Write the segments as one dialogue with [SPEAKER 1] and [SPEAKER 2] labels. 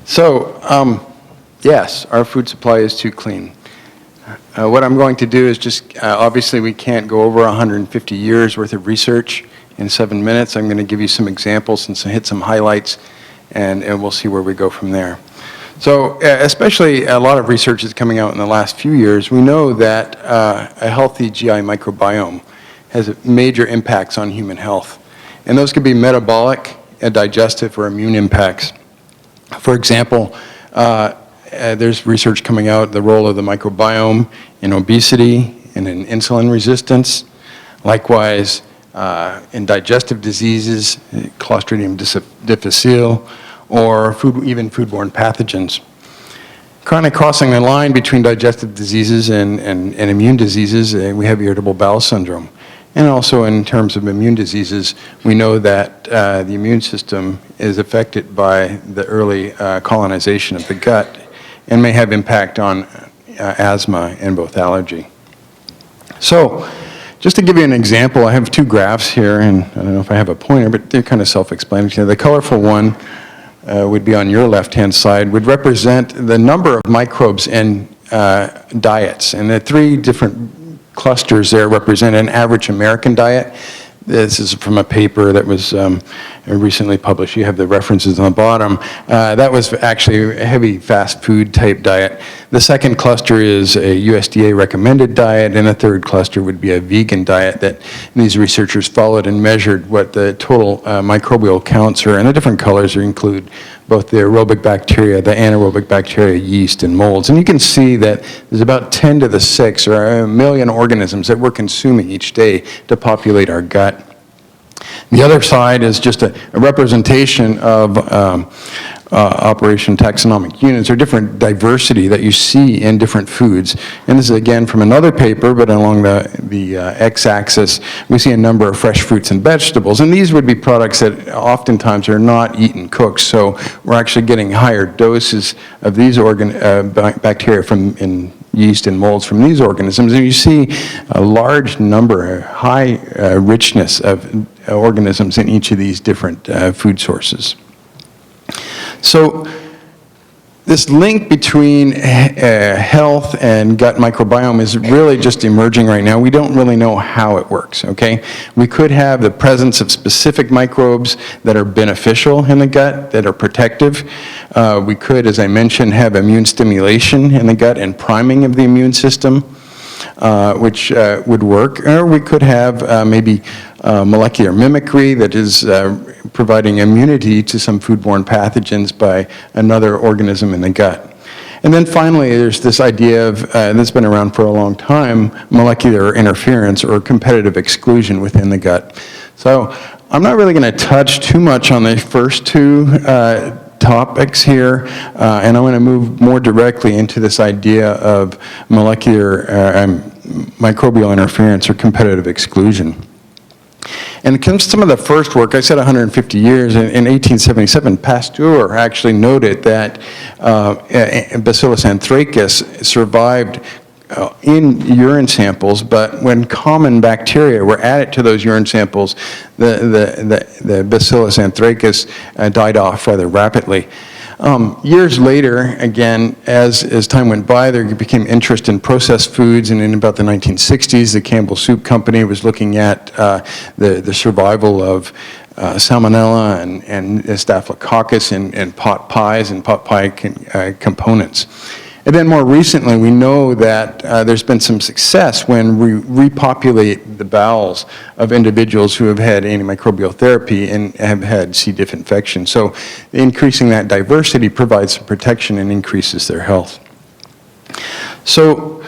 [SPEAKER 1] So, yes, our food supply is too clean. What I'm going to do is just, obviously we can't go over 150 years worth of research in 7 minutes. I'm going to give you some examples and hit some highlights, and we'll see where we go from there. So, especially a lot of research is coming out in the last few years. We know that a healthy GI microbiome has major impacts on human health. And those could be metabolic, digestive, or immune impacts. For example, there's research coming out, the role of the microbiome in obesity and in insulin resistance. Likewise, in digestive diseases, Clostridium difficile, or even foodborne pathogens. Kind of crossing the line between digestive diseases and immune diseases, we have irritable bowel syndrome. And also in terms of immune diseases, we know that the immune system is affected by the early colonization of the gut and may have impact on asthma and both allergy. So, just to give you an example, I have two graphs here, and I don't know if I have a pointer, but they're kind of self-explanatory. The colorful one would be on your left-hand side, would represent the number of microbes in diets. And the three different clusters there represent an average American diet. This is from a paper that was recently published. You have the references on the bottom. That was actually a heavy fast food type diet. The second cluster is a USDA recommended diet, and a third cluster would be a vegan diet that these researchers followed and measured what the total microbial counts are, and the different colors include both the aerobic bacteria, the anaerobic bacteria, yeast, and molds. And you can see that there's about 10 to the 6 or a million organisms that we're consuming each day to populate our gut. The other side is just a representation of Operation Taxonomic Units, or different diversity that you see in different foods. And this is again from another paper, but along the x-axis, we see a number of fresh fruits and vegetables. And these would be products that oftentimes are not eaten cooked, so we're actually getting higher doses of these bacteria in yeast and molds from these organisms, and you see a large number, a high richness of organisms in each of these different food sources. So this link between health and gut microbiome is really just emerging right now. We don't really know how it works, okay? We could have the presence of specific microbes that are beneficial in the gut, that are protective. We could, as I mentioned, have immune stimulation in the gut and priming of the immune system, which would work. Or we could have maybe molecular mimicry that is providing immunity to some foodborne pathogens by another organism in the gut. And then finally, there's this idea of, that's been around for a long time, molecular interference or competitive exclusion within the gut. So I'm not really going to touch too much on the first two topics here, and I want to move more directly into this idea of molecular microbial interference or competitive exclusion. And it comes to some of the first work. I said 150 years. In 1877, Pasteur actually noted that Bacillus anthracus survived in urine samples, but when common bacteria were added to those urine samples, the Bacillus anthracus died off rather rapidly. Years later, again, as time went by, there became interest in processed foods, and in about the 1960s, the Campbell Soup Company was looking at the survival of salmonella and staphylococcus in pot pies and pot pie components. And then more recently, we know that there's been some success when we repopulate the bowels of individuals who have had antimicrobial therapy and have had C. diff infection. So increasing that diversity provides some protection and increases their health. So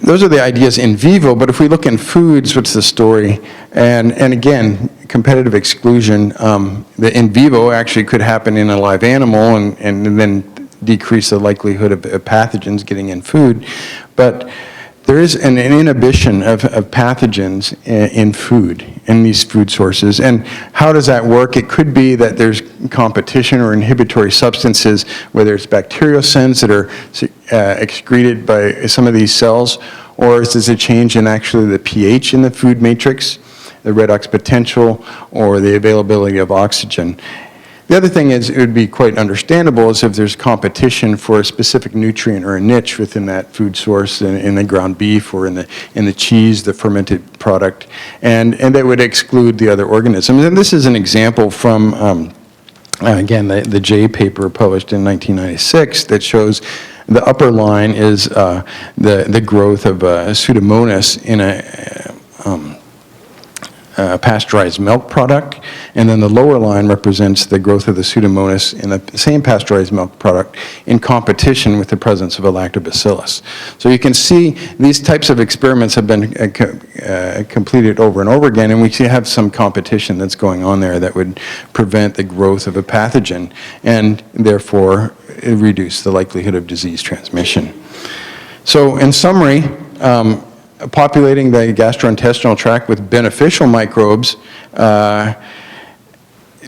[SPEAKER 1] those are the ideas in vivo, but if we look in foods, what's the story? And again, competitive exclusion, the in vivo actually could happen in a live animal and then decrease the likelihood of pathogens getting in food. But there is an inhibition of pathogens in food, in these food sources. And how does that work? It could be that there's competition or inhibitory substances, whether it's bacteriocins that are excreted by some of these cells, or is this a change in actually the pH in the food matrix, the redox potential, or the availability of oxygen. The other thing is, it would be quite understandable is if there's competition for a specific nutrient or a niche within that food source, in the ground beef or in the cheese, the fermented product, and that would exclude the other organisms. And this is an example from, again, the J paper published in 1996 that shows the upper line is the growth of Pseudomonas in a pasteurized milk product, and then the lower line represents the growth of the Pseudomonas in the same pasteurized milk product in competition with the presence of a lactobacillus. So you can see these types of experiments have been completed over and over again, and we have some competition that's going on there that would prevent the growth of a pathogen and therefore reduce the likelihood of disease transmission. So in summary, populating the gastrointestinal tract with beneficial microbes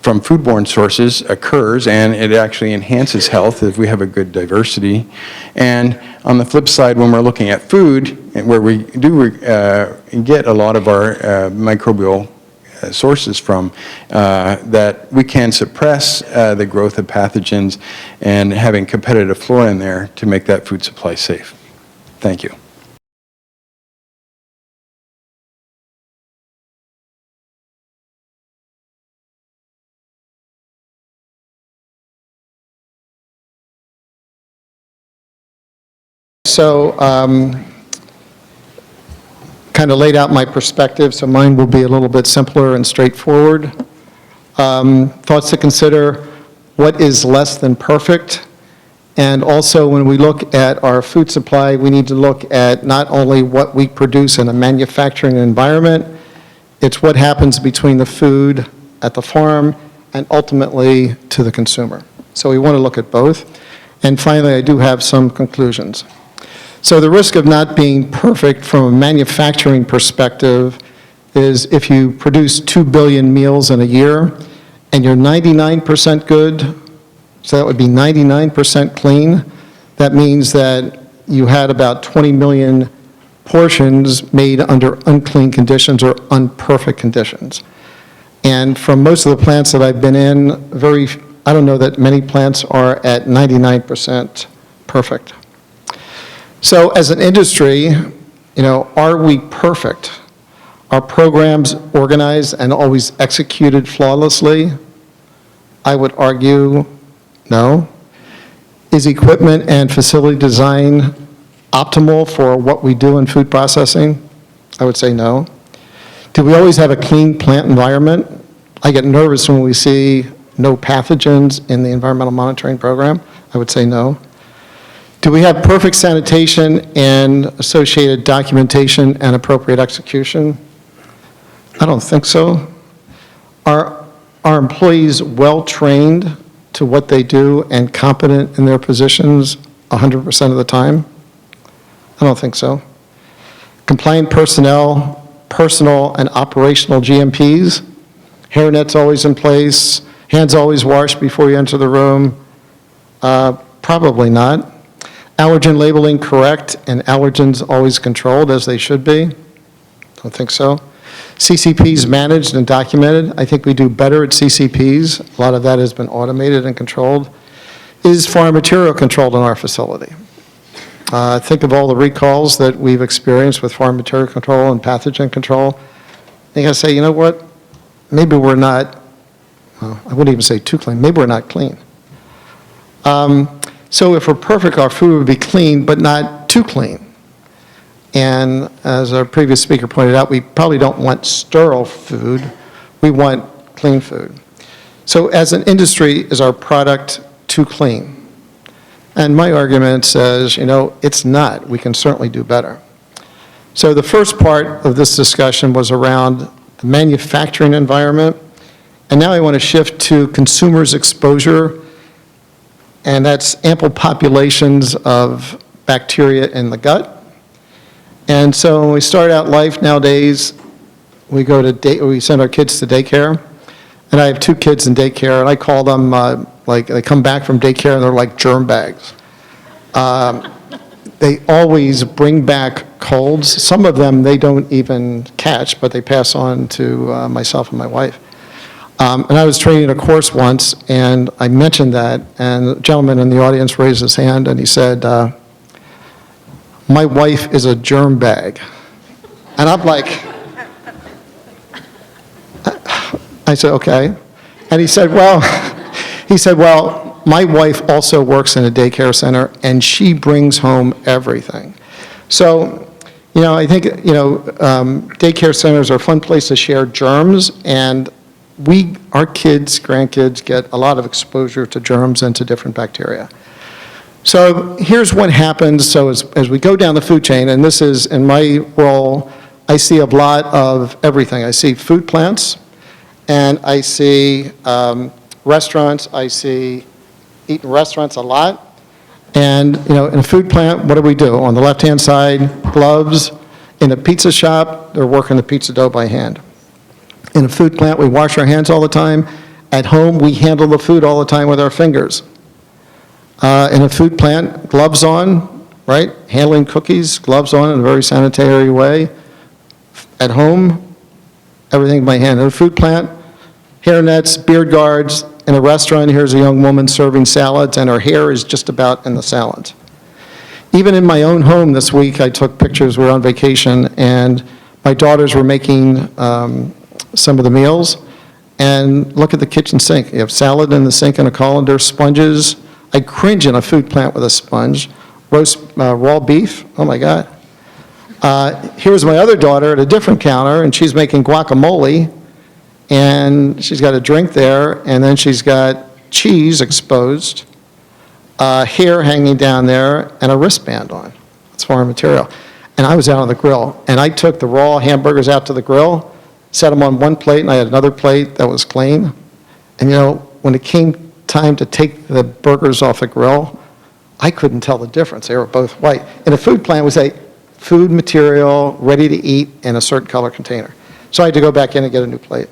[SPEAKER 1] from foodborne sources occurs, and it actually enhances health if we have a good diversity. And on the flip side, when we're looking at food, where we do get a lot of our microbial sources from, that we can suppress the growth of pathogens and having competitive flora in there to make that food supply safe. Thank you.
[SPEAKER 2] So, kind of laid out my perspective, so mine will be a little bit simpler and straightforward. Thoughts to consider: what is less than perfect? And also, when we look at our food supply, we need to look at not only what we produce in a manufacturing environment, it's what happens between the food at the farm and ultimately to the consumer. So we want to look at both. And finally, I do have some conclusions. So the risk of not being perfect from a manufacturing perspective is if you produce 2 billion meals in a year and you're 99% good, so that would be 99% clean, that means that you had about 20 million portions made under unclean conditions or unperfect conditions. And from most of the plants that I've been in, I don't know that many plants are at 99% perfect. So as an industry, are we perfect? Are programs organized and always executed flawlessly? I would argue no. Is equipment and facility design optimal for what we do in food processing? I would say no. Do we always have a clean plant environment? I get nervous when we see no pathogens in the environmental monitoring program. I would say no. Do we have perfect sanitation and associated documentation and appropriate execution? I don't think so. Are employees well-trained to what they do and competent in their positions 100% of the time? I don't think so. Compliant personnel, personal and operational GMPs, hairnets always in place, hands always washed before you enter the room? Probably not. Allergen labeling correct and allergens always controlled as they should be? Don't think so. CCPs managed and documented. I think we do better at CCPs. A lot of that has been automated and controlled. Is foreign material controlled in our facility? Think of all the recalls that we've experienced with foreign material control and pathogen control. You gotta say, you know what? Maybe we're not, well, I wouldn't even say too clean, maybe we're not clean. So if we're perfect, our food would be clean, but not too clean. And as our previous speaker pointed out, we probably don't want sterile food, we want clean food. So as an industry, is our product too clean? And my argument says, it's not. We can certainly do better. So the first part of this discussion was around the manufacturing environment. And now I want to shift to consumers' exposure, and that's ample populations of bacteria in the gut. And so when we start out life nowadays, we send our kids to daycare. And I have 2 kids in daycare, and I call them, they come back from daycare and they're like germ bags. They always bring back colds. Some of them they don't even catch, but they pass on to myself and my wife. And I was training a course once, and I mentioned that, and a gentleman in the audience raised his hand, and he said, my wife is a germ bag. And I'm like, I said, okay. And he said, well, my wife also works in a daycare center, and she brings home everything. So, I think, daycare centers are a fun place to share germs, and our kids, grandkids, get a lot of exposure to germs and to different bacteria. So here's what happens. So as we go down the food chain, and this is in my role, I see a lot of everything. I see food plants, and I see restaurants. I see eating restaurants a lot. And, in a food plant, what do? On the left-hand side, gloves. In a pizza shop, they're working the pizza dough by hand. In a food plant, we wash our hands all the time. At home, we handle the food all the time with our fingers. In a food plant, gloves on, right? Handling cookies, gloves on in a very sanitary way. At home, everything by hand. In a food plant, hair nets, beard guards. In a restaurant, here's a young woman serving salads, and her hair is just about in the salads. Even in my own home this week, I took pictures. We were on vacation, and my daughters were making some of the meals. And look at the kitchen sink. You have salad in the sink and a colander, sponges. I cringe in a food plant with a sponge. Roast raw beef, oh my God. Here's my other daughter at a different counter, and she's making guacamole, and she's got a drink there, and then she's got cheese exposed, hair hanging down there, and a wristband on. It's foreign material. And I was out on the grill, and I took the raw hamburgers out to the grill, set them on one plate, and I had another plate that was clean. And when it came time to take the burgers off the grill, I couldn't tell the difference. They were both white. In a food plant, we say food material ready to eat in a certain color container. So I had to go back in and get a new plate.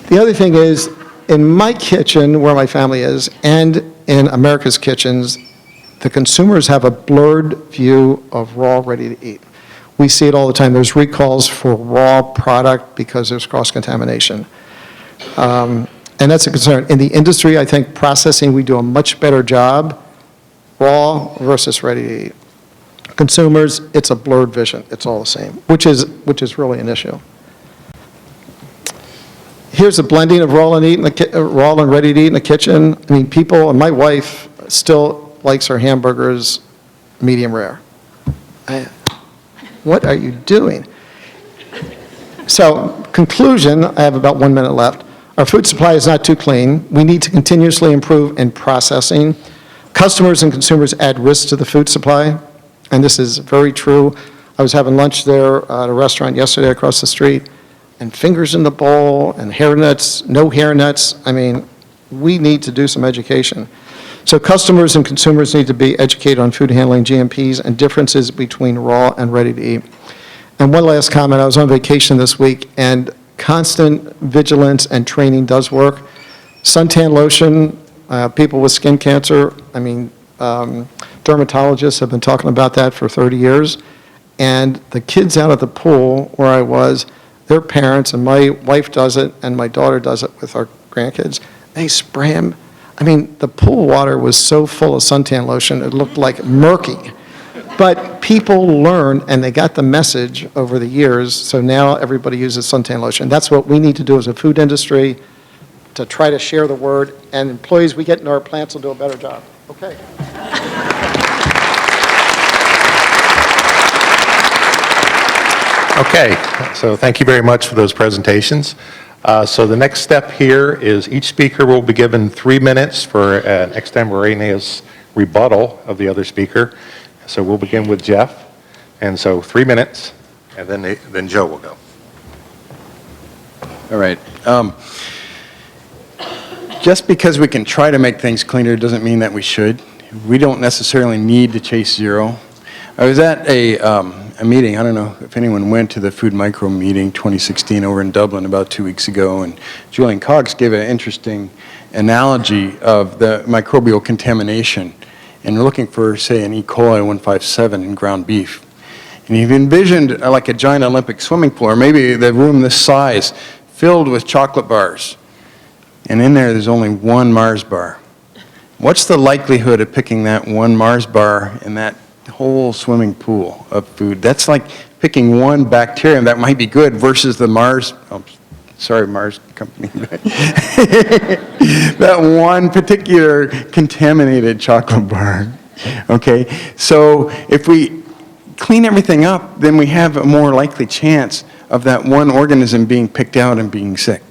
[SPEAKER 2] The other thing is, in my kitchen, where my family is, and in America's kitchens, the consumers have a blurred view of raw, ready to eat. We see it all the time. There's recalls for raw product because there's cross-contamination. And that's a concern. In the industry, I think processing, we do a much better job, raw versus ready to eat. Consumers, it's a blurred vision. It's all the same, which is really an issue. Here's a blending of raw and ready to eat in the kitchen. I mean, people, and my wife still likes her hamburgers medium rare. What are you doing? So, conclusion, I have about 1 minute left. Our food supply is not too clean. We need to continuously improve in processing. Customers and consumers add risk to the food supply, and this is very true. I was having lunch there at a restaurant yesterday across the street, and fingers in the bowl, and hair nets, no hair nets. I mean, we need to do some education. So customers and consumers need to be educated on food handling, GMPs, and differences between raw and ready to eat. And one last comment, I was on vacation this week, and constant vigilance and training does work. Suntan lotion, people with skin cancer, I mean, dermatologists have been talking about that for 30 years. And the kids out at the pool where I was, their parents, and my wife does it, and my daughter does it with our grandkids, they spray them. I mean, the pool water was so full of suntan lotion, it looked like murky. But people learn, and they got the message over the years, so now everybody uses suntan lotion. That's what we need to do as a food industry, to try to share the word, and employees we get in our plants will do a better job. Okay.
[SPEAKER 3] Okay, so thank you very much for those presentations. So the next step here is each speaker will be given 3 minutes for an extemporaneous rebuttal of the other speaker. So we'll begin with Jeff, and so 3 minutes, and then Joe will go.
[SPEAKER 1] All right. Just because we can try to make things cleaner doesn't mean that we should. We don't necessarily need to chase zero. I was at a meeting, I don't know if anyone went to the Food Micro meeting 2016 over in Dublin about 2 weeks ago, and Julian Cox gave an interesting analogy of the microbial contamination. And we're looking for, say, an E. coli 157 in ground beef. And you've envisioned like a giant Olympic swimming pool, or maybe the room this size, filled with chocolate bars. And in there's only one Mars bar. What's the likelihood of picking that one Mars bar in that whole swimming pool of food? That's like picking one bacterium that might be good versus the Mars, oh, sorry, Mars company. That one particular contaminated chocolate bar. Okay, so if we clean everything up, then we have a more likely chance of that one organism being picked out and being sick.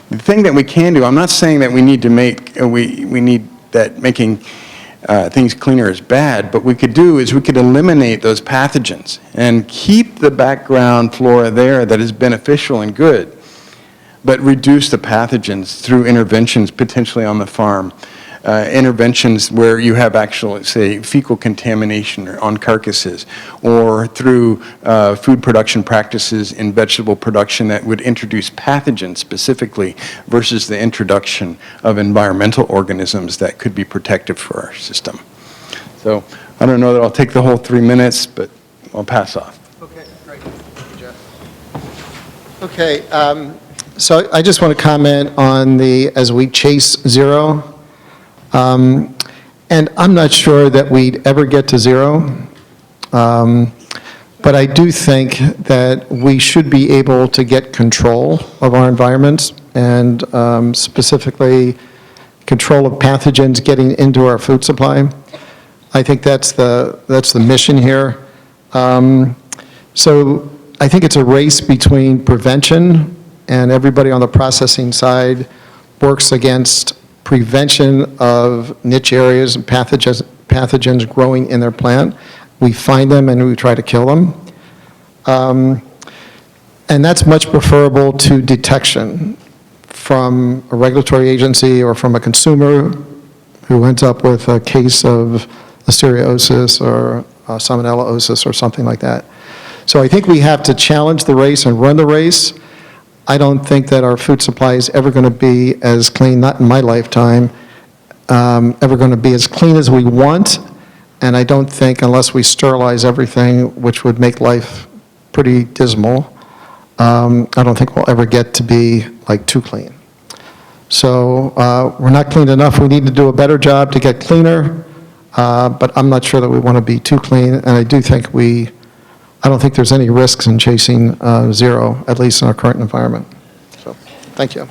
[SPEAKER 1] The thing that we can do, I'm not saying that we need to make, we need that making things cleaner is bad, but we could do is we could eliminate those pathogens and keep the background flora there that is beneficial and good, but reduce the pathogens through interventions potentially on the farm. Interventions where you have actual, say, fecal contamination on carcasses, or through food production practices in vegetable production that would introduce pathogens specifically versus the introduction of environmental organisms that could be protective for our system. So I don't know that I'll take the whole 3 minutes, but I'll pass off.
[SPEAKER 2] Okay, great. Thank you, Jeff. Okay, so I just want to comment on the as we chase zero. And I'm not sure that we'd ever get to zero, but I do think that we should be able to get control of our environments and specifically control of pathogens getting into our food supply. I think that's the mission here. So I think it's a race between prevention, and everybody on the processing side works against prevention of niche areas and pathogens growing in their plant. We find them and we try to kill them. And that's much preferable to detection from a regulatory agency or from a consumer who ends up with a case of listeriosis or salmonellosis or something like that. So I think we have to challenge the race and run the race. I don't think that our food supply is ever going to be as clean, not in my lifetime, ever going to be as clean as we want. And I don't think, unless we sterilize everything, which would make life pretty dismal, I don't think we'll ever get to be like too clean. So we're not clean enough. We need to do a better job to get cleaner, but I'm not sure that we want to be too clean. And I do think I don't think there's any risks in chasing zero, at least in our current environment. So, thank you.